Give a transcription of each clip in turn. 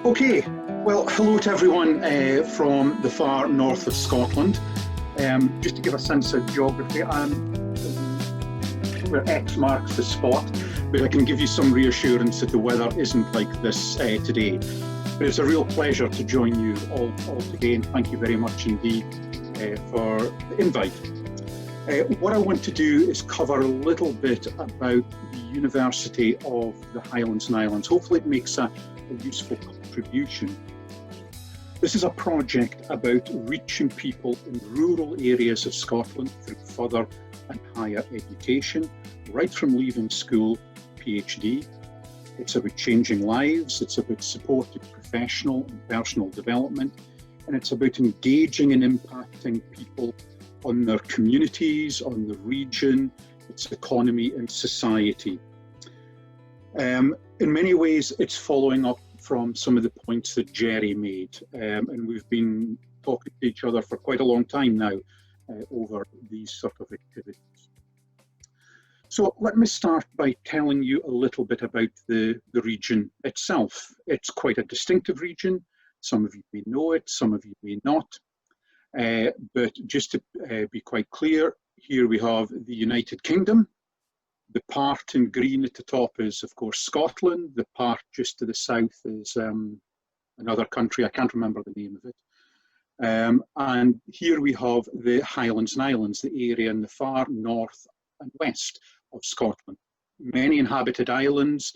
Okay, well, hello to everyone from the far north of Scotland. Just to give a sense of geography, where X marks the spot, but I can give you some reassurance that the weather isn't like this today. But it's a real pleasure to join you all today, and thank you very much indeed for the invite. What I want to do is cover a little bit about the University of the Highlands and Islands. Hopefully it makes a useful contribution. This is a project about reaching people in rural areas of Scotland through further and higher education, right from leaving school, PhD. It's about changing lives, it's about supporting professional and personal development, and it's about engaging and impacting people on their communities, on the region, its economy and society. In many ways, it's following up from some of the points that Jerry made, and we've been talking to each other for quite a long time now over these sort of activities. So let me start by telling you a little bit about the region itself. It's quite a distinctive region. Some of you may know it, some of you may not. But just to be quite clear, here we have the United Kingdom. The part in green at the top is, of course, Scotland. The part just to the south is another country. I can't remember the name of it. And here we have the Highlands and Islands, the area in the far north and west of Scotland. Many inhabited islands,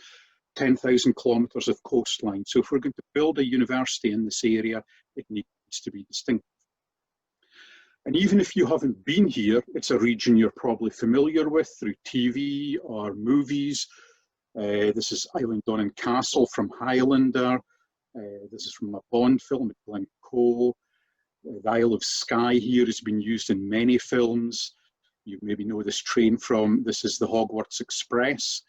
10,000 kilometres of coastline. So if we're going to build a university in this area, it needs to be distinct. And even if you haven't been here, it's a region you're probably familiar with through TV or movies. This is Eilean Castle from Highlander. This is from a Bond film at Glencoe. The Isle of Skye here has been used in many films. You maybe know this train from, this is the Hogwarts Express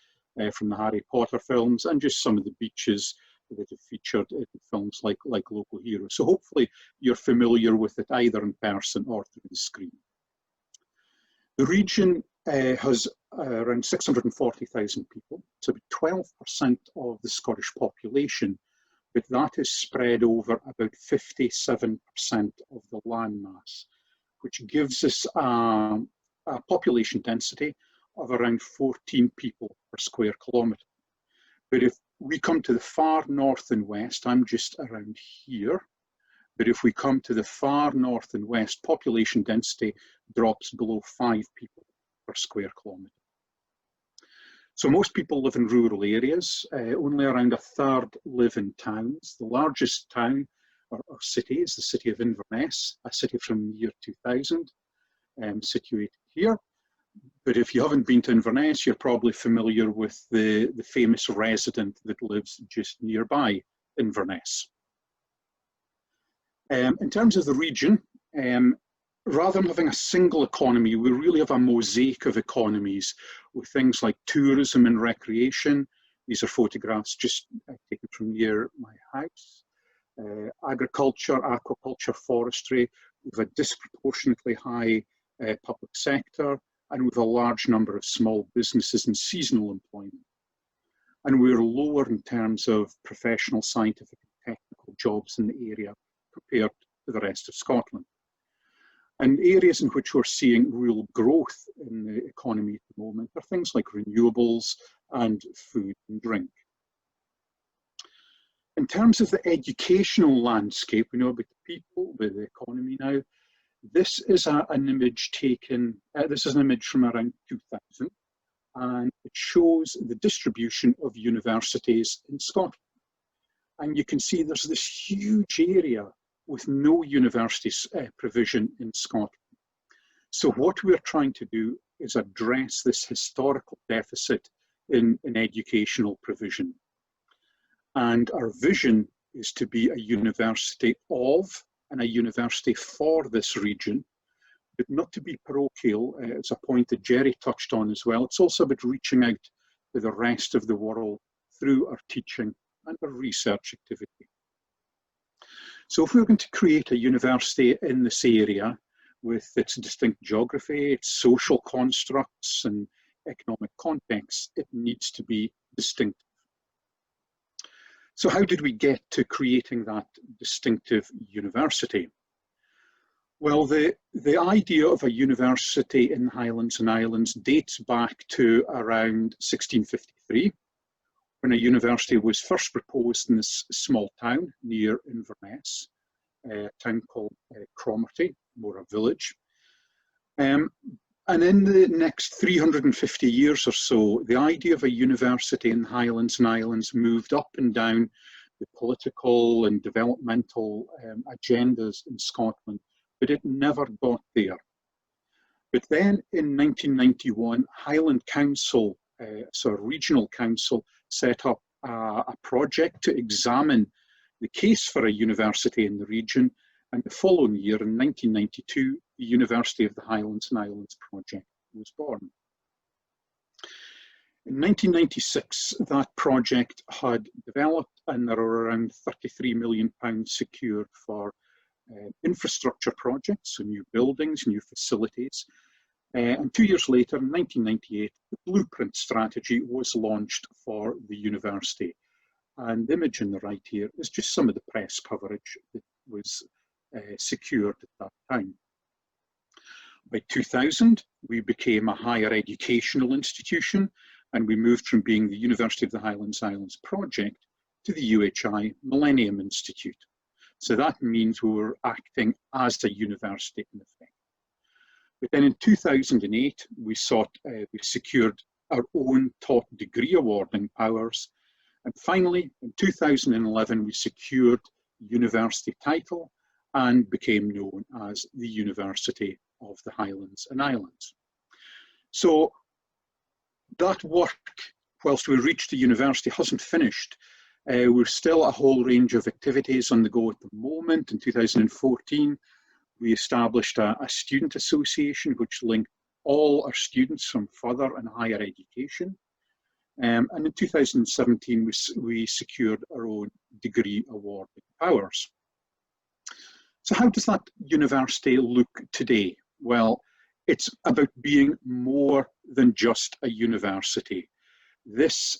from the Harry Potter films, and just some of the beaches that have featured in films like Local Heroes. So hopefully you're familiar with it either in person or through the screen. The region has around 640,000 people, so about 12% of the Scottish population, but that is spread over about 57% of the landmass, which gives us a population density of around 14 people per square kilometre. But if we come to the far north and west, I'm just around here, but if we come to the far north and west, population density drops below 5 people per square kilometre. So most people live in rural areas, only around a third live in towns. The largest town or city is the city of Inverness, a city from the year 2000, situated here. But if you haven't been to Inverness, you're probably familiar with the famous resident that lives just nearby Inverness. In terms of the region, rather than having a single economy, we really have a mosaic of economies with things like tourism and recreation. These are photographs just taken from near my house. Agriculture, aquaculture, forestry. We have a disproportionately high public sector, and with a large number of small businesses and seasonal employment. And we're lower in terms of professional, scientific and technical jobs in the area compared to the rest of Scotland. And areas in which we're seeing real growth in the economy at the moment are things like renewables and food and drink. In terms of the educational landscape, we know about the people, about the economy now. This is an image taken, this is an image from around 2000, and it shows the distribution of universities in Scotland. And you can see there's this huge area with no university provision in Scotland. So what we're trying to do is address this historical deficit in educational provision. And our vision is to be a university of and a university for this region, but not to be parochial. It's a point that Jerry touched on as well. It's also about reaching out to the rest of the world through our teaching and our research activity. So if we're going to create a university in this area with its distinct geography, its social constructs and economic context, it needs to be distinctive. So how did we get to creating that distinctive university? Well, the idea of a university in the Highlands and Islands dates back to around 1653, when a university was first proposed in this small town near Inverness, a town called Cromarty, or a village. And in the next 350 years or so, the idea of a university in the Highlands and Islands moved up and down the political and developmental agendas in Scotland, but it never got there. But then in 1991, Highland Council, so a regional council, set up a project to examine the case for a university in the region, and the following year, in 1992, the University of the Highlands and Islands project was born. In 1996, that project had developed, and there are around £33 million secured for infrastructure projects, so new buildings, new facilities. And 2 years later, in 1998, the blueprint strategy was launched for the university. And the image on the right here is just some of the press coverage that was secured at that time. By 2000, we became a higher educational institution, and we moved from being the University of the Highlands Islands project to the UHI Millennium Institute. So that means we were acting as a university in effect. But then in 2008, we secured our own taught degree awarding powers. And finally, in 2011, we secured university title and became known as the University of the Highlands and Islands. So that work, whilst we reached the university, hasn't finished. We're still a whole range of activities on the go at the moment. In 2014, we established a student association which linked all our students from further and higher education. And in 2017, we secured our own degree awarding powers. So how does that university look today? Well, it's about being more than just a university. This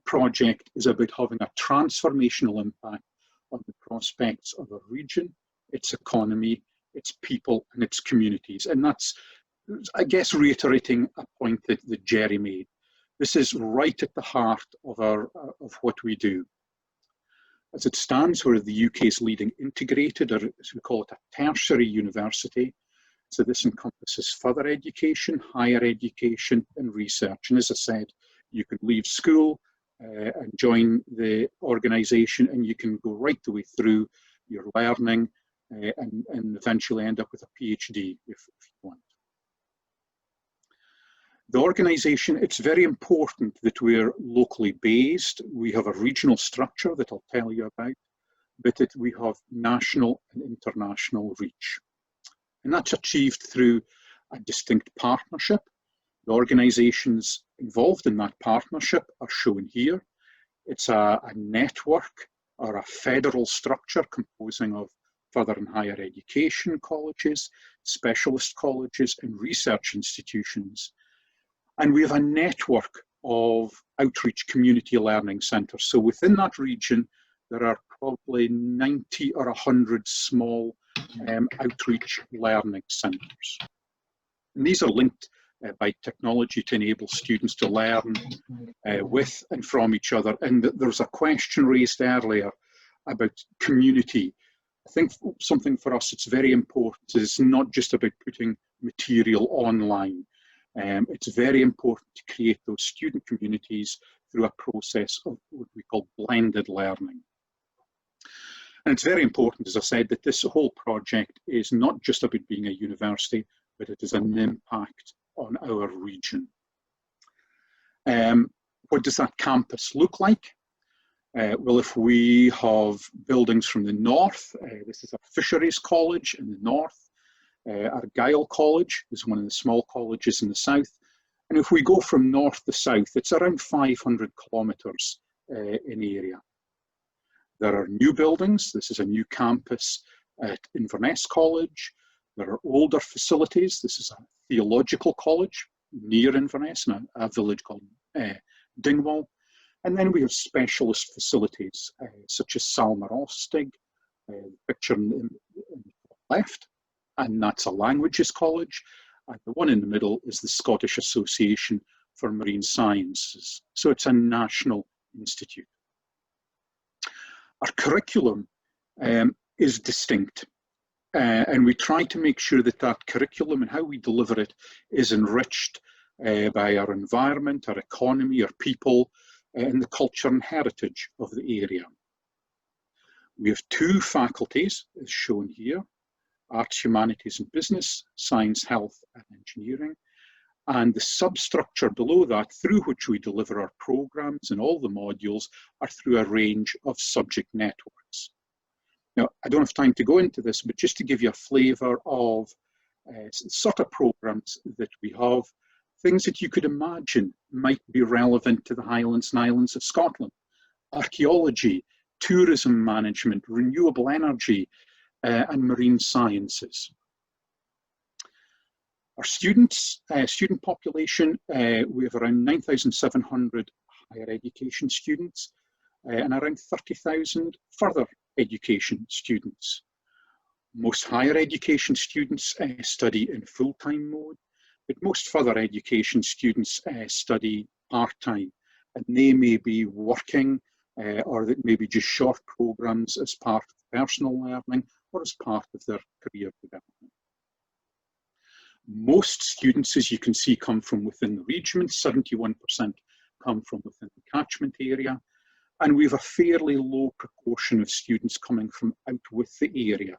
project is about having a transformational impact on the prospects of a region, its economy, its people, and its communities. And that's, I guess, reiterating a point that Jerry made. This is right at the heart of what we do. As it stands, we're the UK's leading integrated, or as we call it, a tertiary university. So this encompasses further education, higher education, and research. And as I said, you can leave school and join the organisation, and you can go right the way through your learning and eventually end up with a PhD if you want. The organisation, it's very important that we're locally based. We have a regional structure that I'll tell you about, but that we have national and international reach. And that's achieved through a distinct partnership. The organisations involved in that partnership are shown here. It's a network or a federal structure composing of further and higher education colleges, specialist colleges, and research institutions. And we have a network of outreach community learning centres. So within that region, there are probably 90 or 100 small outreach learning centres. And these are linked by technology to enable students to learn with and from each other. And there was a question raised earlier about community. I think something for us that's very important is not just about putting material online. It's very important to create those student communities through a process of what we call blended learning. And it's very important, as I said, that this whole project is not just about being a university, but it is an impact on our region. What does that campus look like? Well, if we have buildings from the north, this is a fisheries college in the north. Argyll College is one of the small colleges in the south. And if we go from north to south, it's around 500 kilometres in area. There are new buildings. This is a new campus at Inverness College. There are older facilities. This is a theological college near Inverness, in a village called Dingwall. And then we have specialist facilities such as Salmar Ostig, picture in the top left, and that's a languages college. And the one in the middle is the Scottish Association for Marine Sciences. So it's a national institute. Our curriculum is distinct, and we try to make sure that that curriculum and how we deliver it is enriched by our environment, our economy, our people, and the culture and heritage of the area. We have two faculties, as shown here: Arts, Humanities and Business, Science, Health and Engineering. And the substructure below that, through which we deliver our programs and all the modules, are through a range of subject networks. Now, I don't have time to go into this, but just to give you a flavour of sort of programs that we have, things that you could imagine might be relevant to the Highlands and Islands of Scotland: archaeology, tourism management, renewable energy, and marine sciences. Our student population, we have around 9,700 higher education students and around 30,000 further education students. Most higher education students study in full-time mode, but most further education students study part-time, and they may be working or that may be just short programs as part of personal learning or as part of their career development. Most students, as you can see, come from within the region. 71% come from within the catchment area, and we have a fairly low proportion of students coming from out with the area,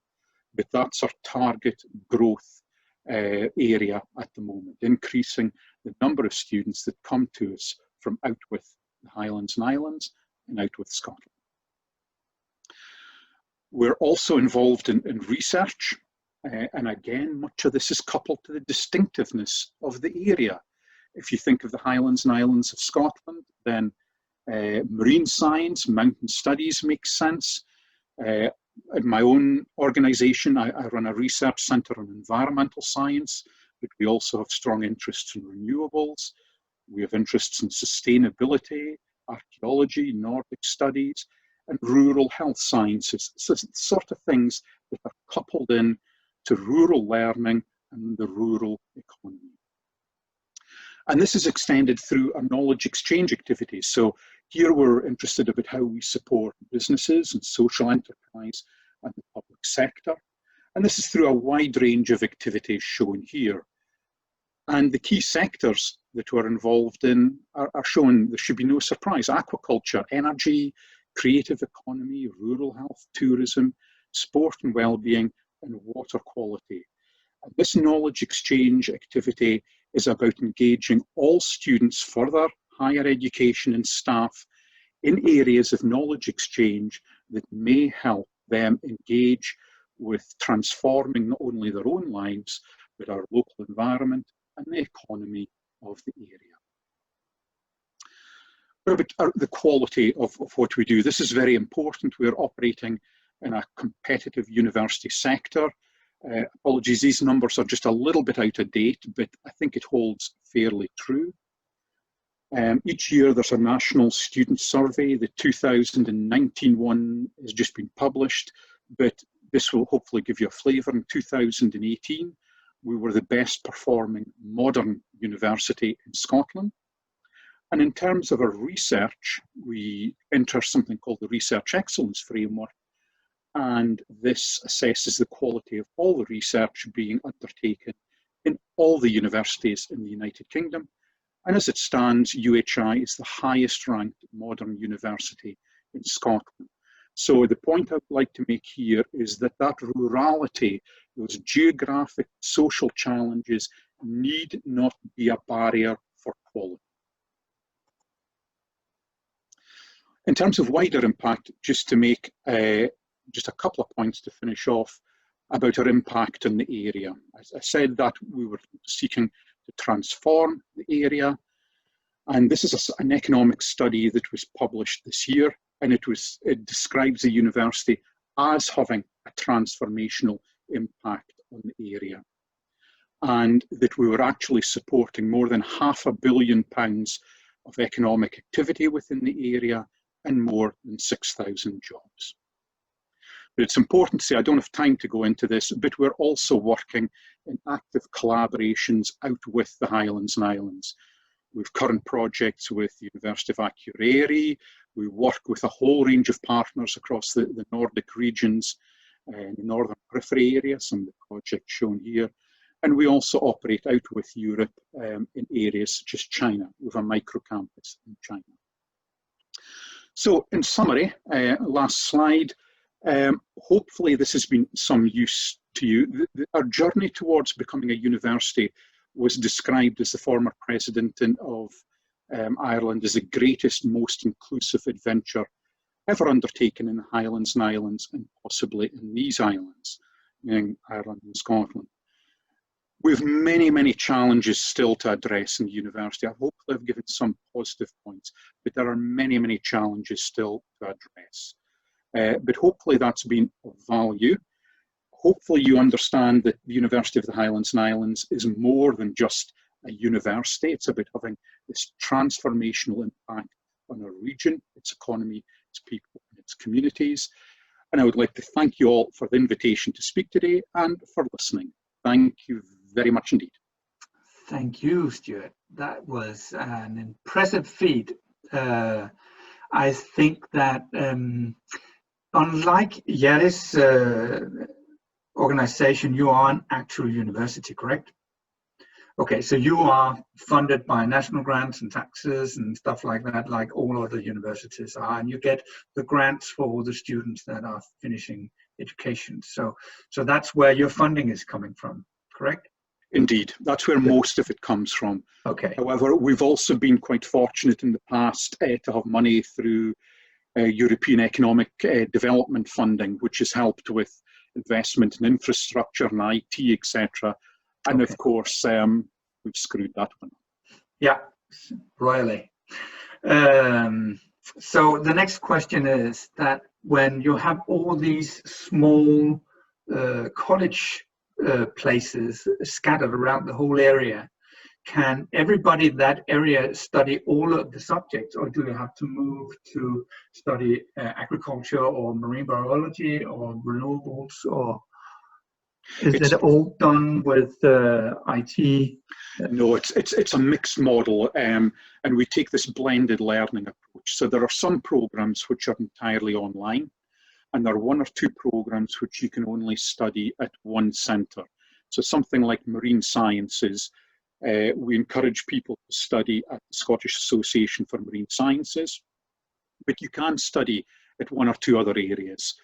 but that's our target growth area at the moment, increasing the number of students that come to us from out with the Highlands and Islands and out with Scotland. We're also involved in research. And again, much of this is coupled to the distinctiveness of the area. If you think of the Highlands and Islands of Scotland, then marine science, mountain studies makes sense. In my own organisation, I run a research centre on environmental science, but we also have strong interests in renewables. We have interests in sustainability, archaeology, Nordic studies, and rural health sciences. So it's the sort of things that are coupled in to rural learning and the rural economy. And this is extended through our knowledge exchange activities. So here we're interested about how we support businesses and social enterprise and the public sector. And this is through a wide range of activities shown here. And the key sectors that we're involved in are shown. There should be no surprise: aquaculture, energy, creative economy, rural health, tourism, sport and well-being, and water quality. And this knowledge exchange activity is about engaging all students, further higher education and staff in areas of knowledge exchange that may help them engage with transforming not only their own lives, but our local environment and the economy of the area. What about the quality of what we do? This is very important. We're operating in a competitive university sector. Apologies, these numbers are just a little bit out of date, but I think it holds fairly true. Each year there's a national student survey. The 2019 one has just been published, but this will hopefully give you a flavour. In 2018, we were the best performing modern university in Scotland. And in terms of our research, we enter something called the Research Excellence Framework, and this assesses the quality of all the research being undertaken in all the universities in the United Kingdom. And as it stands, UHI is the highest ranked modern university in Scotland. So the point I'd like to make here is that rurality, those geographic, social challenges need not be a barrier for quality. In terms of wider impact, just to make just a couple of points to finish off about our impact in the area. As I said, that we were seeking to transform the area, and this is an economic study that was published this year, and it describes the university as having a transformational impact on the area, and that we were actually supporting more than £500 million of economic activity within the area, and more than 6,000 jobs. But it's important to say, I don't have time to go into this, but we're also working in active collaborations out with the Highlands and Islands. We've current projects with the University of Akureyri. We work with a whole range of partners across the Nordic regions, the Northern Periphery area, some of the projects shown here. And we also operate out with Europe in areas such as China, with a micro campus in China. So in summary, last slide, hopefully this has been some use to you. Our journey towards becoming a university was described as the former president of Ireland as the greatest, most inclusive adventure ever undertaken in the Highlands and Islands, and possibly in these islands, in Ireland and Scotland. We have many, many challenges still to address in the university. I hope I've given some positive points, but there are many, many challenges still to address. But hopefully that's been of value. Hopefully you understand that the University of the Highlands and Islands is more than just a university. It's about having this transformational impact on our region, its economy, its people, and its communities. And I would like to thank you all for the invitation to speak today and for listening. Thank you very much indeed. Thank you, Stuart. That was an impressive feat. I think that unlike Yaris organization, you are an actual university, correct? Okay, so you are funded by national grants and taxes and stuff like that, like all other universities are, and you get the grants for all the students that are finishing education. So that's where your funding is coming from, correct? Indeed, that's where most of it comes from. Okay. However, we've also been quite fortunate in the past to have money through European Economic Development Funding, which has helped with investment in infrastructure and IT, etc. And of course, we've screwed that one up. Yeah, royally. So the next question is that when you have all these small college places scattered around the whole area, can everybody in that area study all of the subjects, or do you have to move to study agriculture or marine biology or renewables, or is it all done with IT? No, it's a mixed model, and we take this blended learning approach. So there are some programs which are entirely online, and there are one or two programs which you can only study at one centre. So something like marine sciences, we encourage people to study at the Scottish Association for Marine Sciences, but you can study at one or two other areas.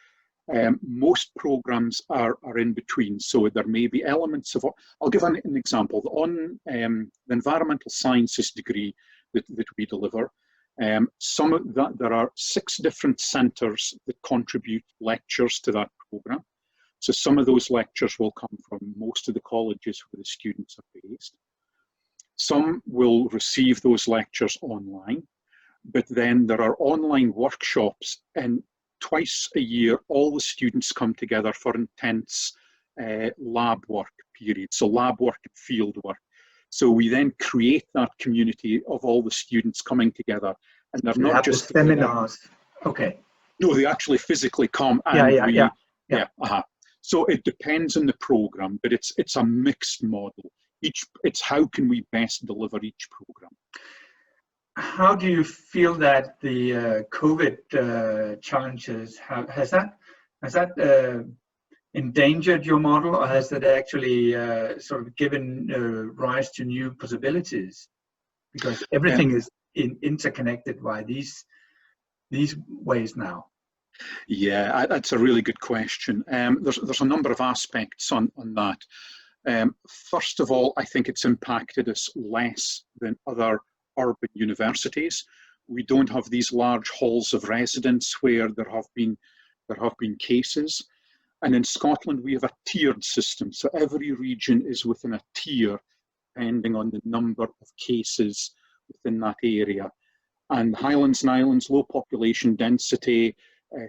Most programs are in between, so there may be elements of, I'll give an example. On the environmental sciences degree that we deliver, there are 6 different centres that contribute lectures to that programme. So some of those lectures will come from most of the colleges where the students are based. Some will receive those lectures online, but then there are online workshops, and twice a year all the students come together for intense lab work periods, so lab work and field work. So we then create that community of all the students coming together, and they're not just seminars. Okay. No, they actually physically come. And So it depends on the program, but it's a mixed model. It's how can we best deliver each program. How do you feel that the COVID challenges has that endangered your model, or has it actually sort of given rise to new possibilities? Because everything is interconnected by these ways now. Yeah, that's a really good question. There's a number of aspects on that. First of all, I think it's impacted us less than other urban universities. We don't have these large halls of residence where there have been cases. And in Scotland, we have a tiered system. So every region is within a tier, depending on the number of cases within that area. And Highlands and Islands, low population density,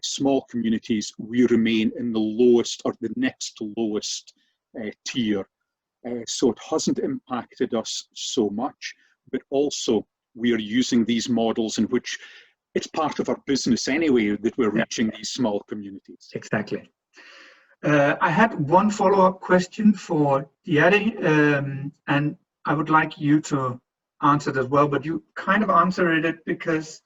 small communities, we remain in the lowest or the next lowest tier. So it hasn't impacted us so much, but also we are using these models in which it's part of our business anyway that we're reaching these small communities. Exactly. I had one follow-up question for Jerry, and I would like you to answer it as well, but you kind of answered it because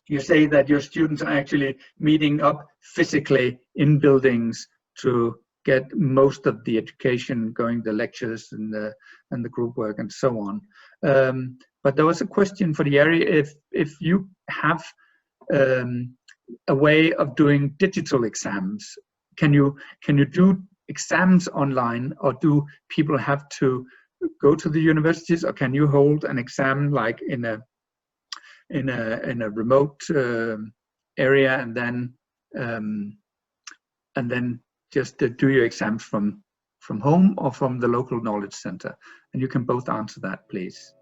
you say that your students are actually meeting up physically in buildings to get most of the education going, the lectures and the group work and so on. But there was a question for Jerry, if you have a way of doing digital exams, can you do exams online, or do people have to go to the universities, or can you hold an exam like in a remote area and then just do your exams from home or from the local knowledge center? And you can both answer that, please.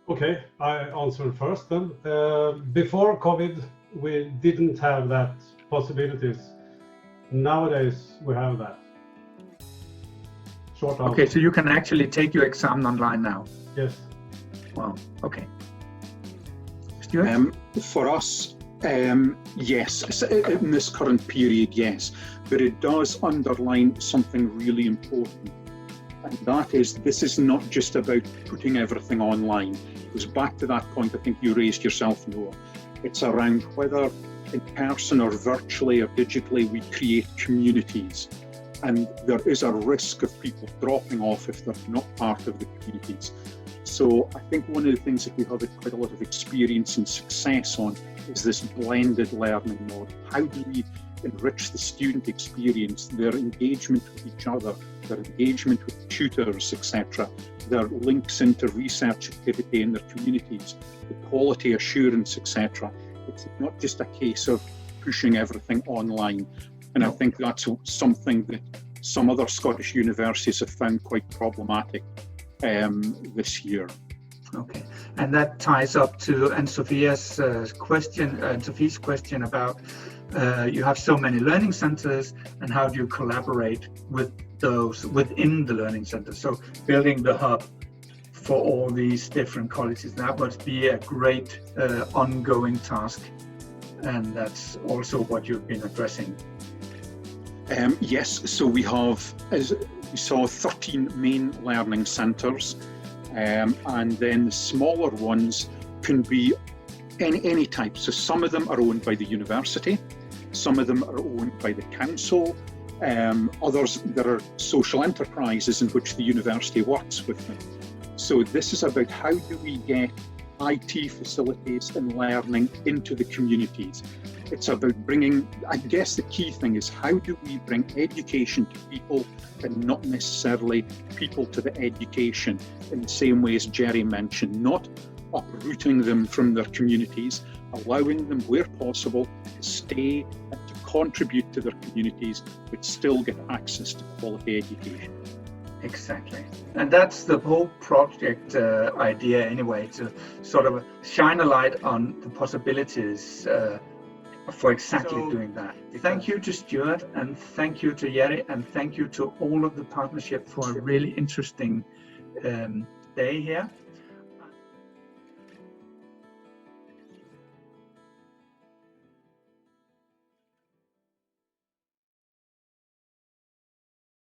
Okay, I answer first then. Before COVID, we didn't have that possibilities. Nowadays, we have that. Short answer. Okay, so you can actually take your exam online now? Yes. Wow, okay. Stuart? For us, yes, in this current period, yes, but it does underline something really important. And that is, this is not just about putting everything online. It goes back to that point I think you raised yourself, Noah. It's around whether in person or virtually or digitally we create communities. And there is a risk of people dropping off if they're not part of the communities. So I think one of the things that we have quite a lot of experience and success on is this blended learning model. How do we enrich the student experience, their engagement with each other, their engagement with tutors, etc., their links into research activity in their communities, the quality assurance, etc. It's not just a case of pushing everything online. And I think that's something that some other Scottish universities have found quite problematic this year. Okay, and that ties up to Sophie's question about you have so many learning centers, and how do you collaborate with those within the learning center? So building the hub for all these different colleges, that must be a great ongoing task, and that's also what you've been addressing. Yes, so we have, as we saw, 13 main learning centres, and then the smaller ones can be any type. So some of them are owned by the university, some of them are owned by the council, others there are social enterprises in which the university works with them. So this is about how do we get IT facilities and learning into the communities. It's about bringing, I guess the key thing is, how do we bring education to people and not necessarily people to the education in the same way as Jerry mentioned, not uprooting them from their communities, allowing them where possible to stay and to contribute to their communities, but still get access to quality education. Exactly. And that's the whole project idea anyway, to sort of shine a light on the possibilities for exactly doing that. Thank you to Stuart, and thank you to Jerry, and thank you to all of the partnership for a really interesting day here.